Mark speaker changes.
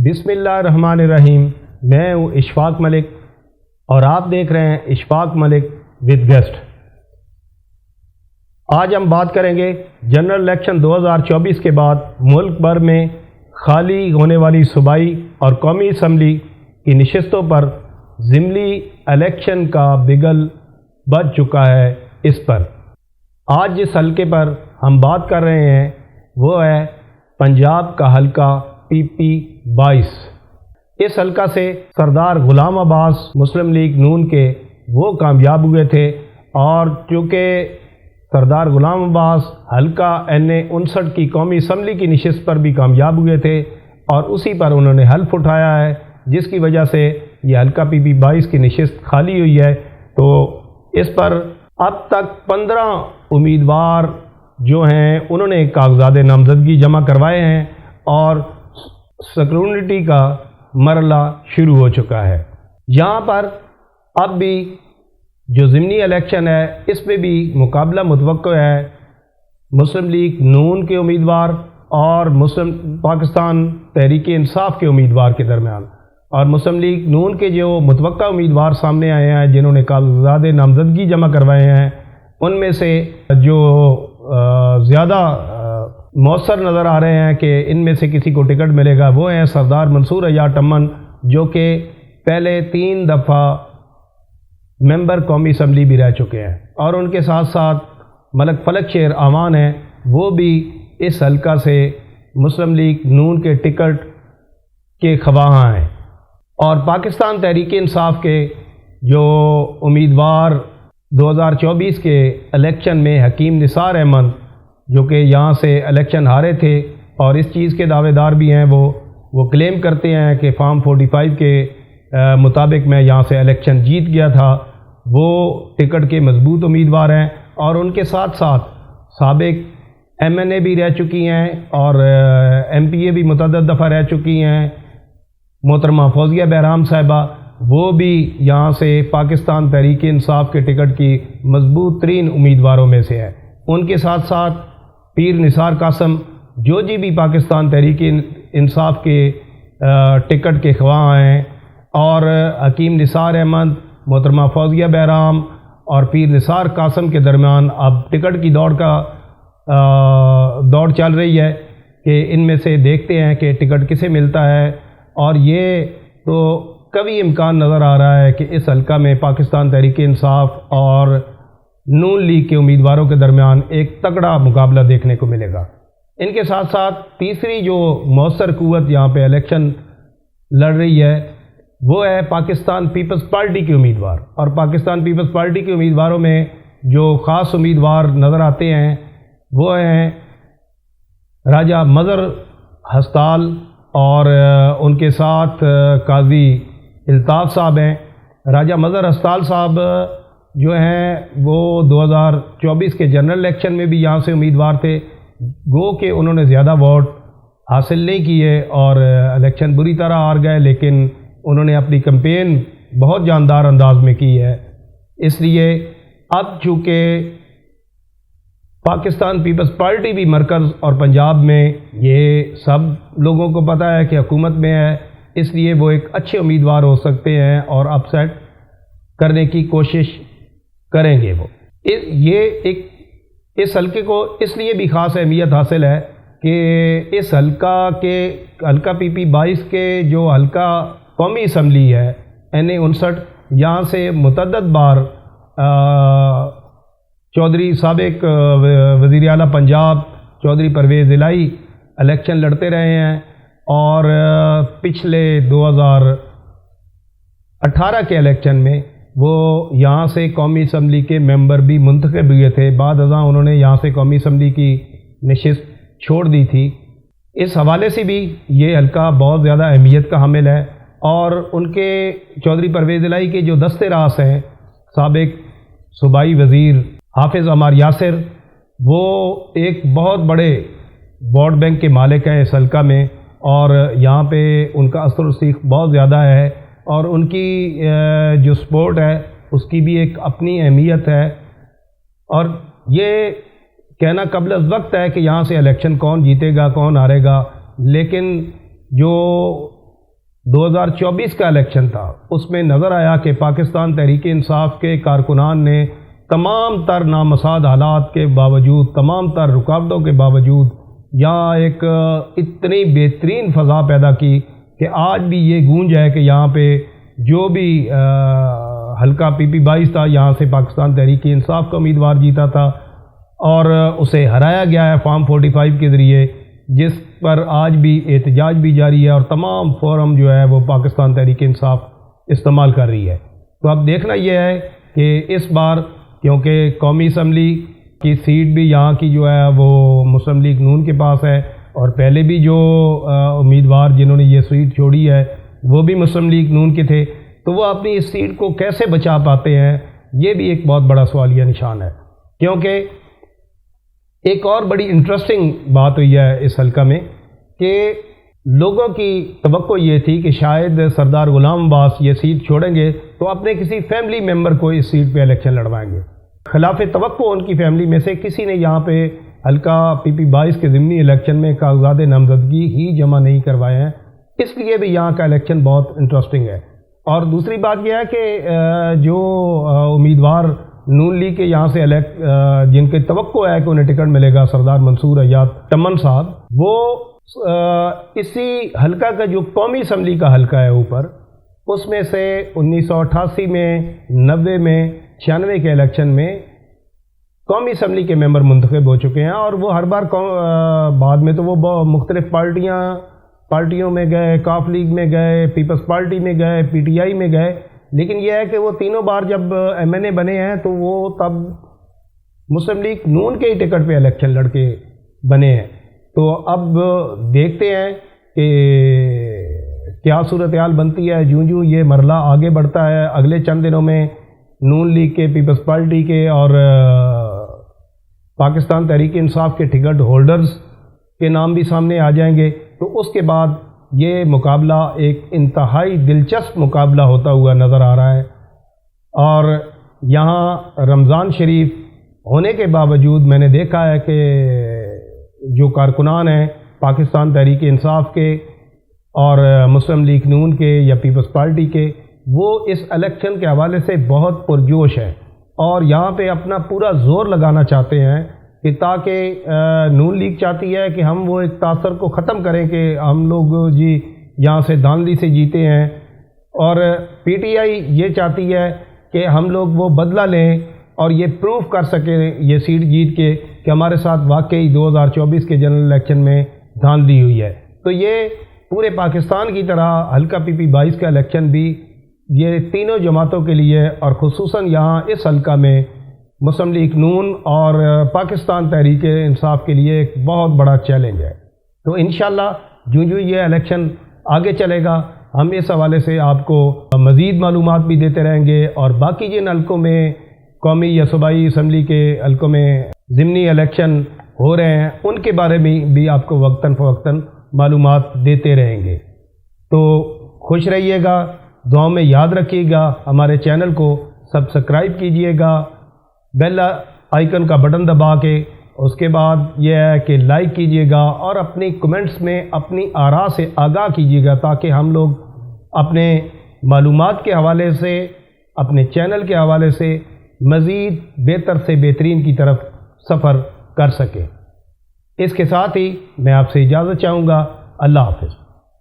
Speaker 1: بسم اللہ الرحمن الرحیم۔ میں ہوں اشفاق ملک اور آپ دیکھ رہے ہیں اشفاق ملک ود گیسٹ۔ آج ہم بات کریں گے جنرل الیکشن 2024 کے بعد ملک بھر میں خالی ہونے والی صوبائی اور قومی اسمبلی کی نشستوں پر ضمنی الیکشن کا بگل بج چکا ہے۔ اس پر آج جس حلقے پر ہم بات کر رہے ہیں وہ ہے پنجاب کا حلقہ PP-22۔ اس حلقہ سے سردار غلام عباس مسلم لیگ نون کے وہ کامیاب ہوئے تھے، اور چونکہ سردار غلام عباس حلقہ NA 59 کی قومی اسمبلی کی نشست پر بھی کامیاب ہوئے تھے اور اسی پر انہوں نے حلف اٹھایا ہے، جس کی وجہ سے یہ حلقہ PP-22 کی نشست خالی ہوئی ہے۔ تو اس پر اب تک 15 امیدوار جو ہیں انہوں نے کاغذات نامزدگی جمع کروائے ہیں اور سکرونٹی کا مرحلہ شروع ہو چکا ہے۔ یہاں پر اب بھی جو ضمنی الیکشن ہے اس میں بھی مقابلہ متوقع ہے مسلم لیگ نون کے امیدوار اور مسلم پاکستان تحریک انصاف کے امیدوار کے درمیان، اور مسلم لیگ نون کے جو متوقع امیدوار سامنے آئے ہیں جنہوں نے کاغذات نامزدگی جمع کروائے ہیں، ان میں سے جو زیادہ مؤثر نظر آ رہے ہیں کہ ان میں سے کسی کو ٹکٹ ملے گا وہ ہیں سردار منصور ایاز امن، جو کہ پہلے 3 دفعہ ممبر قومی اسمبلی بھی رہ چکے ہیں، اور ان کے ساتھ ساتھ ملک فلک شیر اعوان ہیں، وہ بھی اس حلقہ سے مسلم لیگ نون کے ٹکٹ کے خواہاں ہیں۔ اور پاکستان تحریک انصاف کے جو امیدوار 2024 کے الیکشن میں حکیم نثار احمد، جو کہ یہاں سے الیکشن ہارے تھے اور اس چیز کے دعوے دار بھی ہیں، وہ کلیم کرتے ہیں کہ فارم 45 کے مطابق میں یہاں سے الیکشن جیت گیا تھا، وہ ٹکٹ کے مضبوط امیدوار ہیں۔ اور ان کے ساتھ ساتھ سابق MNA بھی رہ چکی ہیں اور MPA بھی متعدد دفعہ رہ چکی ہیں، محترمہ فوزیہ بہرام صاحبہ، وہ بھی یہاں سے پاکستان تحریک انصاف کے ٹکٹ کی مضبوط ترین امیدواروں میں سے ہے۔ ان کے ساتھ ساتھ پیر نثار قاسم جو بھی پاکستان تحریک انصاف کے ٹکٹ کے خواہاں ہیں، اور حکیم نثار احمد، محترمہ فوزیہ بہرام اور پیر نثار قاسم کے درمیان اب ٹکٹ کی دوڑ چل رہی ہے کہ ان میں سے دیکھتے ہیں کہ ٹکٹ کسے ملتا ہے۔ اور یہ تو کبھی امکان نظر آ رہا ہے کہ اس حلقہ میں پاکستان تحریک انصاف اور نون لیگ کے امیدواروں کے درمیان ایک تگڑا مقابلہ دیکھنے کو ملے گا۔ ان کے ساتھ ساتھ تیسری جو مؤثر قوت یہاں پہ الیکشن لڑ رہی ہے وہ ہے پاکستان پیپلز پارٹی کے امیدوار، اور پاکستان پیپلز پارٹی کے امیدواروں میں جو خاص امیدوار نظر آتے ہیں وہ ہیں راجہ مظہر ہسپتال، اور ان کے ساتھ قاضی الطاف صاحب ہیں۔ راجہ مظہر ہسپتال صاحب جو ہیں وہ 2024 کے جنرل الیکشن میں بھی یہاں سے امیدوار تھے، گو کہ انہوں نے زیادہ ووٹ حاصل نہیں کیے اور الیکشن بری طرح ہار گئے، لیکن انہوں نے اپنی کمپین بہت جاندار انداز میں کی ہے۔ اس لیے اب چونکہ پاکستان پیپلز پارٹی بھی مرکز اور پنجاب میں یہ سب لوگوں کو پتہ ہے کہ حکومت میں ہے، اس لیے وہ ایک اچھے امیدوار ہو سکتے ہیں اور اپ سیٹ کرنے کی کوشش کریں گے۔ اس حلقے کو اس لیے بھی خاص اہمیت حاصل ہے کہ اس حلقہ PP-22 کے جو حلقہ قومی اسمبلی ہے NA 59، یہاں سے متعدد بار چودھری سابق وزیر اعلیٰ پنجاب چودھری پرویز الہی الیکشن لڑتے رہے ہیں، اور پچھلے 2018 کے الیکشن میں وہ یہاں سے قومی اسمبلی کے ممبر بھی منتخب ہوئے تھے، بعد ازاں انہوں نے یہاں سے قومی اسمبلی کی نشست چھوڑ دی تھی۔ اس حوالے سے بھی یہ حلقہ بہت زیادہ اہمیت کا حامل ہے، اور ان کے چودھری پرویز الہی کے جو دستے راس ہیں سابق صوبائی وزیر حافظ عمار یاسر، وہ ایک بہت بڑے ووٹ بینک کے مالک ہیں اس حلقہ میں، اور یہاں پہ ان کا اثر و رسوخ بہت زیادہ ہے، اور ان کی جو سپورٹ ہے اس کی بھی ایک اپنی اہمیت ہے۔ اور یہ کہنا قبل از وقت ہے کہ یہاں سے الیکشن کون جیتے گا کون ہارے گا، لیکن جو 2024 کا الیکشن تھا، اس میں نظر آیا کہ پاکستان تحریک انصاف کے کارکنان نے تمام تر نامساعد حالات کے باوجود، تمام تر رکاوٹوں کے باوجود یہاں ایک اتنی بہترین فضا پیدا کی کہ آج بھی یہ گونج ہے کہ یہاں پہ جو بھی حلقہ PP-22 تھا، یہاں سے پاکستان تحریک انصاف کا امیدوار جیتا تھا اور اسے ہرایا گیا ہے فارم 45 کے ذریعے، جس پر آج بھی احتجاج بھی جاری ہے اور تمام فورم جو ہے وہ پاکستان تحریک انصاف استعمال کر رہی ہے۔ تو اب دیکھنا یہ ہے کہ اس بار کیونکہ قومی اسمبلی کی سیٹ بھی یہاں کی جو ہے وہ مسلم لیگ نون کے پاس ہے، اور پہلے بھی جو امیدوار جنہوں نے یہ سیٹ چھوڑی ہے وہ بھی مسلم لیگ نون کے تھے، تو وہ اپنی اس سیٹ کو کیسے بچا پاتے ہیں، یہ بھی ایک بہت بڑا سوالیہ نشان ہے۔ کیونکہ ایک اور بڑی انٹرسٹنگ بات ہوئی ہے اس حلقہ میں کہ لوگوں کی توقع یہ تھی کہ شاید سردار غلام عباس یہ سیٹ چھوڑیں گے تو اپنے کسی فیملی ممبر کو اس سیٹ پہ الیکشن لڑوائیں گے۔ خلاف توقع ان کی فیملی میں سے کسی نے یہاں پہ حلقہ PP-22 کے ضمنی الیکشن میں کاغذات نامزدگی ہی جمع نہیں کروائے ہیں، اس لیے بھی یہاں کا الیکشن بہت انٹرسٹنگ ہے۔ اور دوسری بات یہ ہے کہ جو امیدوار نون لیگ کے یہاں سے جن کی توقع ہے کہ انہیں ٹکٹ ملے گا، سردار منصور حیات ٹمن صاحب، وہ اسی حلقہ کا جو قومی اسمبلی کا حلقہ ہے اوپر، اس میں سے 1988 میں، 90 میں، 96 کے الیکشن میں قومی اسمبلی کے ممبر منتخب ہو چکے ہیں، اور وہ ہر بار بعد میں تو وہ مختلف پارٹیوں میں گئے، کاف لیگ میں گئے، پیپلز پارٹی میں گئے، PTI میں گئے، لیکن یہ ہے کہ وہ تینوں بار جب MNA بنے ہیں تو وہ تب مسلم لیگ نون کے ہی ٹکٹ پہ الیکشن لڑ کے بنے ہیں۔ تو اب دیکھتے ہیں کہ کیا صورتحال بنتی ہے جوں یہ مرحلہ آگے بڑھتا ہے۔ اگلے چند دنوں میں نون لیگ کے، پیپلز پارٹی کے اور پاکستان تحریک انصاف کے ٹکٹ ہولڈرز کے نام بھی سامنے آ جائیں گے، تو اس کے بعد یہ مقابلہ ایک انتہائی دلچسپ مقابلہ ہوتا ہوا نظر آ رہا ہے۔ اور یہاں رمضان شریف ہونے کے باوجود میں نے دیکھا ہے کہ جو کارکنان ہیں پاکستان تحریک انصاف کے اور مسلم لیگ نون کے یا پیپلز پارٹی کے، وہ اس الیکشن کے حوالے سے بہت پرجوش ہیں اور یہاں پہ اپنا پورا زور لگانا چاہتے ہیں کہ تاکہ نون لیگ چاہتی ہے کہ ہم وہ ایک تاثر کو ختم کریں کہ ہم لوگ جی یہاں سے دھاندلی سے جیتے ہیں، اور PTI یہ چاہتی ہے کہ ہم لوگ وہ بدلہ لیں اور یہ پروف کر سکیں یہ سیٹ جیت کے کہ ہمارے ساتھ واقعی 2024 کے جنرل الیکشن میں دھاندلی ہوئی ہے۔ تو یہ پورے پاکستان کی طرح حلقہ PP-22 کا الیکشن بھی یہ تینوں جماعتوں کے لیے، اور خصوصاً یہاں اس حلقہ میں مسلم لیگ نون اور پاکستان تحریک انصاف کے لیے ایک بہت بڑا چیلنج ہے۔ تو انشاءاللہ جو یہ الیکشن آگے چلے گا، ہم اس حوالے سے آپ کو مزید معلومات بھی دیتے رہیں گے، اور باقی جن حلقوں میں قومی یا صوبائی اسمبلی کے حلقوں میں ضمنی الیکشن ہو رہے ہیں ان کے بارے میں بھی آپ کو وقتاً فوقتاً معلومات دیتے رہیں گے۔ تو خوش رہیے گا، دعاؤں میں یاد رکھیے گا، ہمارے چینل کو سبسکرائب کیجئے گا، بیل آئیکن کا بٹن دبا کے، اس کے بعد یہ ہے کہ لائک کیجئے گا اور اپنی کمنٹس میں اپنی آراء سے آگاہ کیجئے گا، تاکہ ہم لوگ اپنے معلومات کے حوالے سے، اپنے چینل کے حوالے سے مزید بہتر سے بہترین کی طرف سفر کر سکیں۔ اس کے ساتھ ہی میں آپ سے اجازت چاہوں گا۔ اللہ حافظ۔